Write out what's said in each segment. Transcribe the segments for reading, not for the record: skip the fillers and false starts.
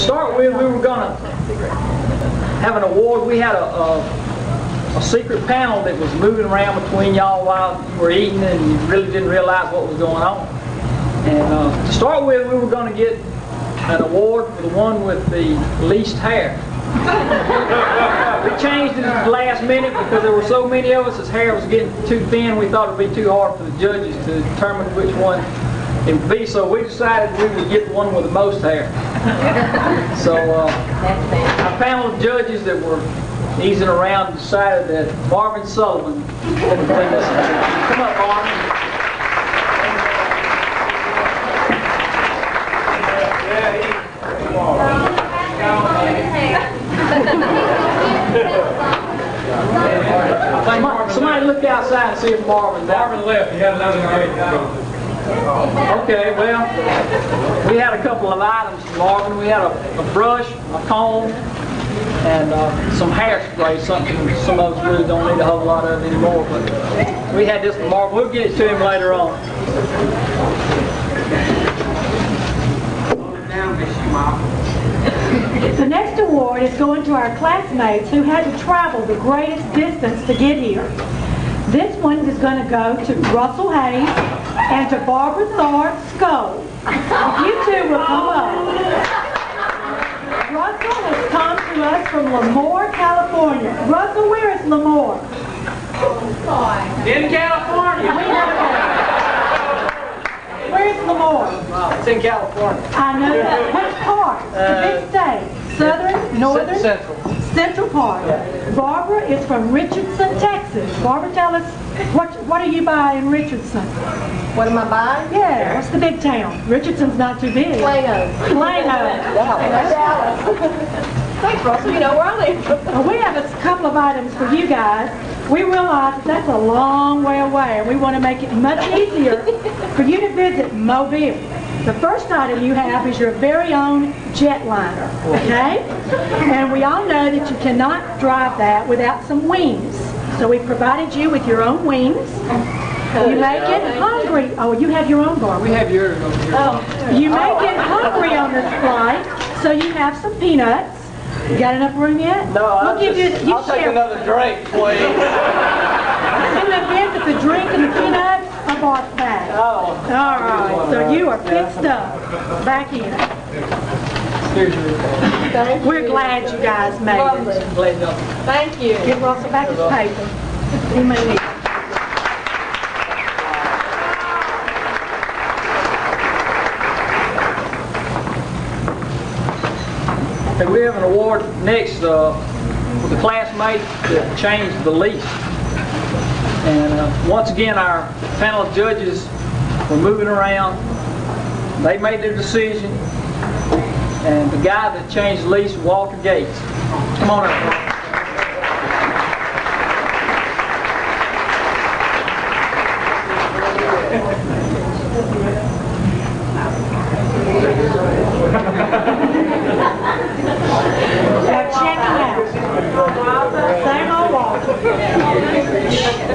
start with, we were going to have an award. We had a secret panel that was moving around between y'all while you were eating, and you really didn't realize what was going on. And to start with, we were going to get an award for the one with the least hair. We changed it at the last minute because there were so many of us. His hair was getting too thin. We thought it would be too hard for the judges to determine which one it would be, so we decided we would get the one with the most hair. So our panel of judges that were easing around decided that Marvin Sullivan would bring us. Come up, Marvin. Somebody look outside and see if Marvin's out. Marvin left. He had another great. Okay, well, we had a couple of items from Marvin. We had a brush, a comb, and some hairspray, something some of us really don't need a whole lot of anymore. But we had this from Marvin. We'll get it to him later on. The next award is going to our classmates who had to travel the greatest distance to get here. This one is going to go to Russell Hayes and to Barbara Thorpe Scoll. If you two will come up. Russell has come to us from Lemoore, California. Russell, where is Lemoore? In California. Where's Lemoore? It's in California. I know that. Which part? The big state. Southern? Northern? Central. Central part. Yeah. Barbara is from Richardson, Texas. Barbara, tell us, what do you buy in Richardson? What am I buying? Yeah, what's the big town? Richardson's not too big. Plano. Plano. Dallas. Thanks, Russell. You know where I live. We have a couple of items for you guys. We realize that's a long way away, and we want to make it much easier for you to visit Mobile. The first item you have is your very own jetliner, okay? And we all know that you cannot drive that without some wings. So we provided you with your own wings. You may get hungry. Oh, you have your own bar. We have yours over here. Oh. You may get hungry on this flight, so you have some peanuts. You got enough room yet? No, I'll take another drink, please. In the event that the drink and the peanuts are bought back. Oh. All right, so you are fixed up. Back in. We're glad you guys made it. Thank you. Give Russell back his paper. He may need it. And we have an award next for the classmate that changed the least. And once again, our panel of judges were moving around. They made their decision. And the guy that changed the least was Walter Gates. Come on up.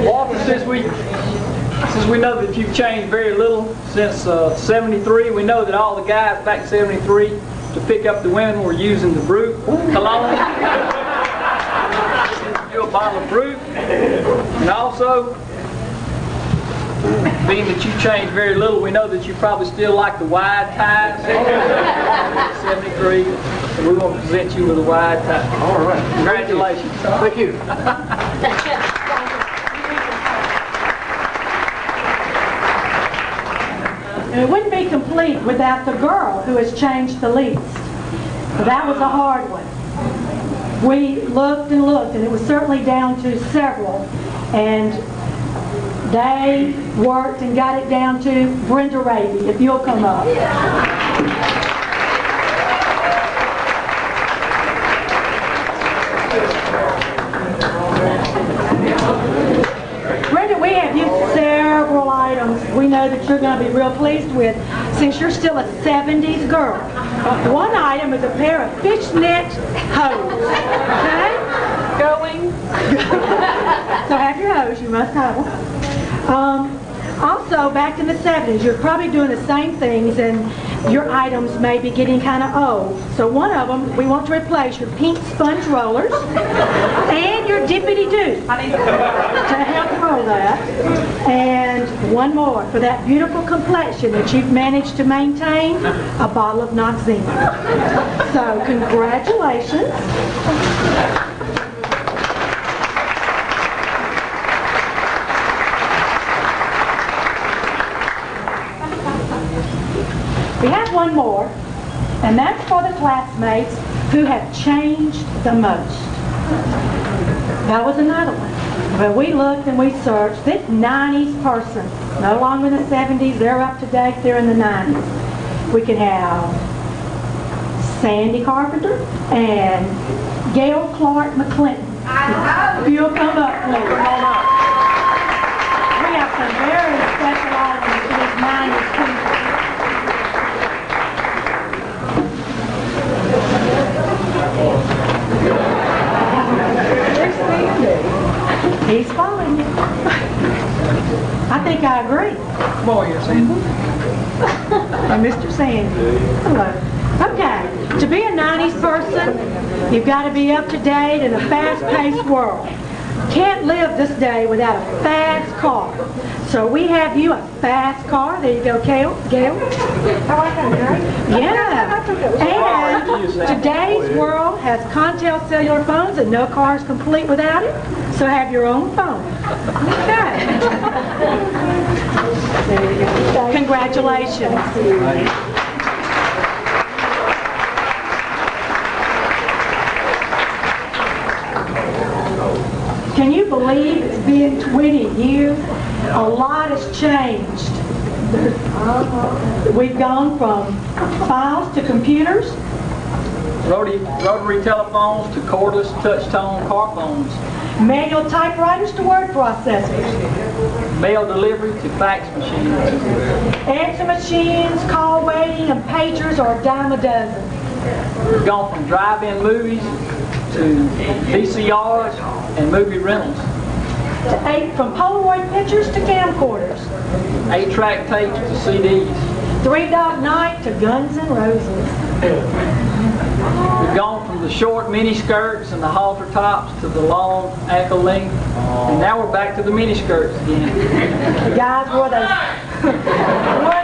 Walter, since we know that you've changed very little since 73, we know that all the guys back in 73 to pick up the women were using the Brute cologne. Do a bottle of Brute. And also, being that you changed very little, we know that you probably still like the wide ties. 73. So we want to present you with a wide tie. All right. Congratulations. Thank you. And it wouldn't be complete without the girl who has changed the least. So that was a hard one. We looked and looked, and it was certainly down to several. And they worked and got it down to Brenda Raby, if you'll come up. Brenda, we have used several items we know that you're going to be real pleased with since you're still a 70s girl. One item is a pair of fishnet hose. Okay? Going. So have your hose, you must have them. Also, back in the 70s, you're probably doing the same things, and your items may be getting kind of old. So one of them, we want to replace your pink sponge rollers and your dippity-doo to help roll that. And one more, for that beautiful complexion that you've managed to maintain, a bottle of Noxzema. So congratulations. We have one more, and that's for the classmates who have changed the most. That was another one. But we looked and we searched. This 90s person, no longer in the 70s, they're up to date, they're in the 90s. We can have Sandy Carpenter and Gail Clark McClinton. If you'll come up, please. We have some very special items for these 90s people. He's following you. I think I agree. Come on here, Sandy. And Mr. Sandy. Hello. Okay, to be a 90s person, you've got to be up to date in a fast-paced world. Can't live this day without a fast car. So we have you a fast car. There you go, Gail. Oh, I got it, right? Yeah. And today's world has Contel cellular phones and no car is complete without it. So have your own phone. Okay. There you go. Congratulations. Can you believe it's been 20 years? A lot has changed. We've gone from files to computers. Rotary telephones to cordless touch-tone car phones. Manual typewriters to word processors. Mail delivery to fax machines. Answer machines, call waiting, and pagers are a dime a dozen. We've gone from drive-in movies to VCRs and movie rentals. From Polaroid pictures to camcorders. 8-track tapes to CDs. 3 Dog Night to Guns N' Roses. We've gone from the short mini skirts and the halter tops to the long ankle length, and now we're back to the mini skirts again. The guys wore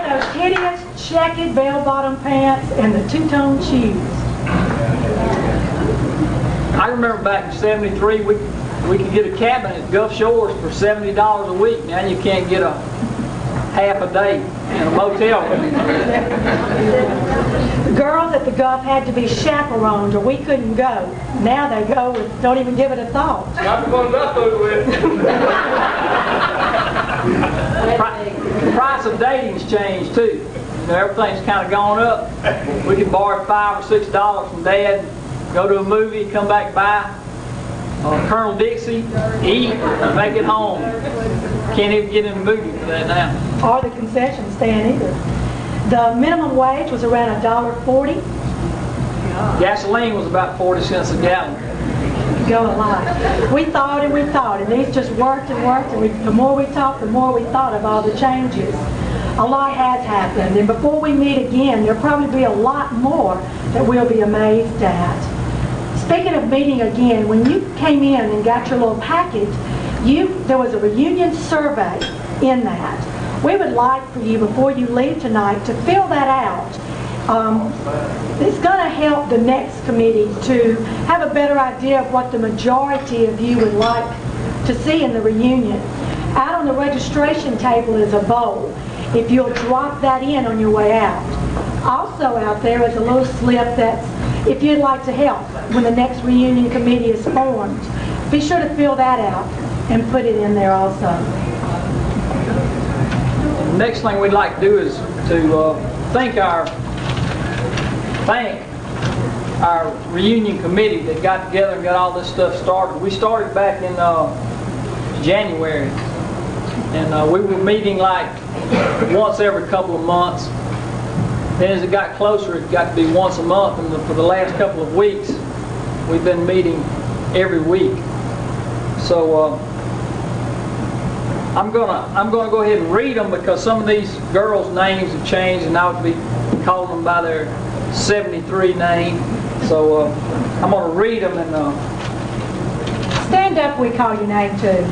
those hideous checkered bell-bottom pants and the two-tone shoes. I remember back in '73, we could get a cabin at Gulf Shores for $70 a week. Now you can't get a half a day in a motel room. The girls at the Gulf had to be chaperoned or we couldn't go. Now they go and don't even give it a thought. The price of dating's changed too. You know, everything's kind of gone up. We can borrow $5 or $6 from Dad, go to a movie, come back by Colonel Dixie, eat, make it home. Can't even get in the movie for that now. Or the concession stand either. The minimum wage was around $1.40. Gasoline was about 40 cents a gallon. Go a lot. We thought and we thought, and these just worked and worked, and the more we talked, the more we thought of all the changes. A lot has happened, and before we meet again, there'll probably be a lot more that we'll be amazed at. Speaking of meeting again, when you came in and got your little package, there was a reunion survey in that. We would like for you, before you leave tonight, to fill that out. It's going to help the next committee to have a better idea of what the majority of you would like to see in the reunion. Out on the registration table is a bowl. If you'll drop that in on your way out. Also out there is a little slip that's if you'd like to help when the next reunion committee is formed. Be sure to fill that out and put it in there also. The next thing we'd like to do is to thank our reunion committee that got together and got all this stuff started. We started back in January, and we were meeting like once every couple of months. Then as it got closer, it got to be once a month, and for the last couple of weeks, we've been meeting every week. So I'm gonna go ahead and read them because some of these girls' names have changed, and I would be we call them by their 73 name. So I'm going to read them. And Stand up, we call your name too.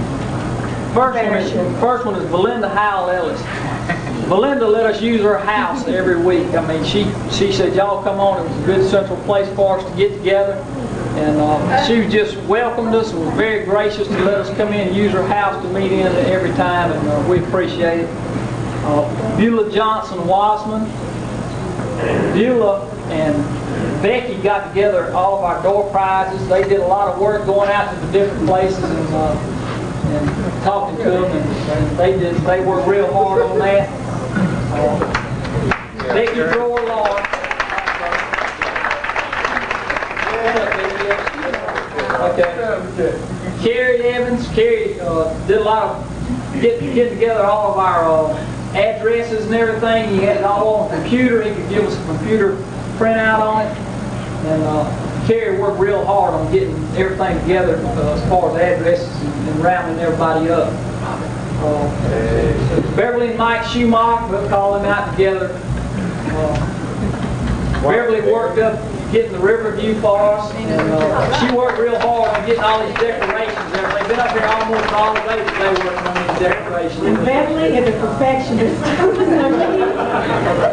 first one is Belinda Howell Ellis. Belinda let us use her house every week. I mean, she said, y'all come on. It was a good central place for us to get together. And she just welcomed us and was very gracious to let us come in and use her house to meet in every time, and we appreciate it. Beulah Johnson Wasman. Beulah and Becky got together all of our door prizes. They did a lot of work going out to the different places and talking to them, and they worked real hard on that. Becky Drawer Lawrence. Okay. Carrie Evans. Carrie did a lot of getting together all of our addresses and everything. He had it all on the computer. He could give us a computer printout on it. And Carrie worked real hard on getting everything together as far as addresses and rounding everybody up. Beverly and Mike Schumacher, we'll call them out together. Beverly worked up getting the Riverview for us, and she worked real hard on getting all these decorations and everything. Been up here almost all day today working on these decorations. And Beverly is a perfectionist.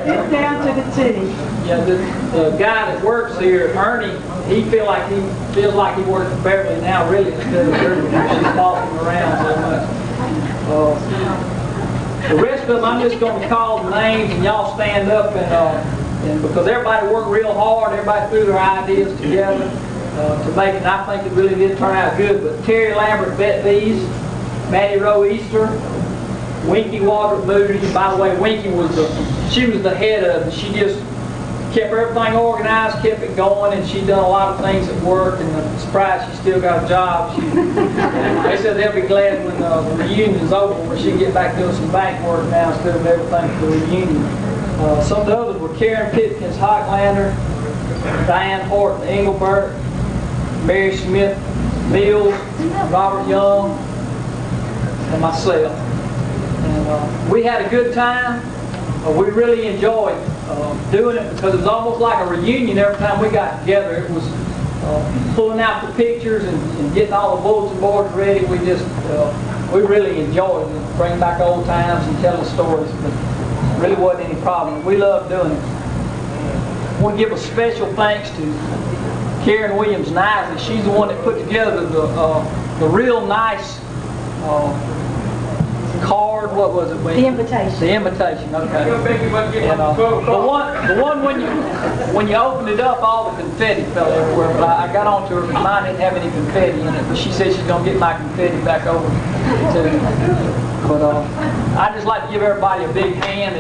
It's down to the T. Yeah, the guy that works here, Ernie, he feels like he works for Beverly now, really, instead of her. She's bossing around so much. The rest of them, I'm just going to call the names, and y'all stand up, and because everybody worked real hard, everybody threw their ideas together to make it, and I think it really did turn out good. But Terry Lambert, Bet Bees, Maddie Rowe Easter, Winky Water Moody. By the way, Winky was the head of it. She just kept everything organized, kept it going, and she'd done a lot of things at work, and I'm surprised she still got a job. They said they'll be glad when the reunion's over, where she can get back doing some bank work now instead of everything for the reunion. Some of the others were Karen Pipkins Hocklander, Diane Horton Engelbert, Mary Smith Mills, Robert Young, and myself. And we had a good time. We really enjoyed doing it because it was almost like a reunion every time we got together. It was pulling out the pictures and getting all the bulletin boards ready. We really enjoyed it, bringing back old times and telling stories. But really wasn't any problem. We loved doing it. I want to give a special thanks to Karen Williams Knisley. She's the one that put together the real nice card. What was it? The invitation. The invitation. Okay. And, the one when you opened it up, all the confetti fell everywhere. But I got on to her. Mine didn't have any confetti in it. But she said she's gonna get my confetti back over to me. But I'd just like to give everybody a big hand.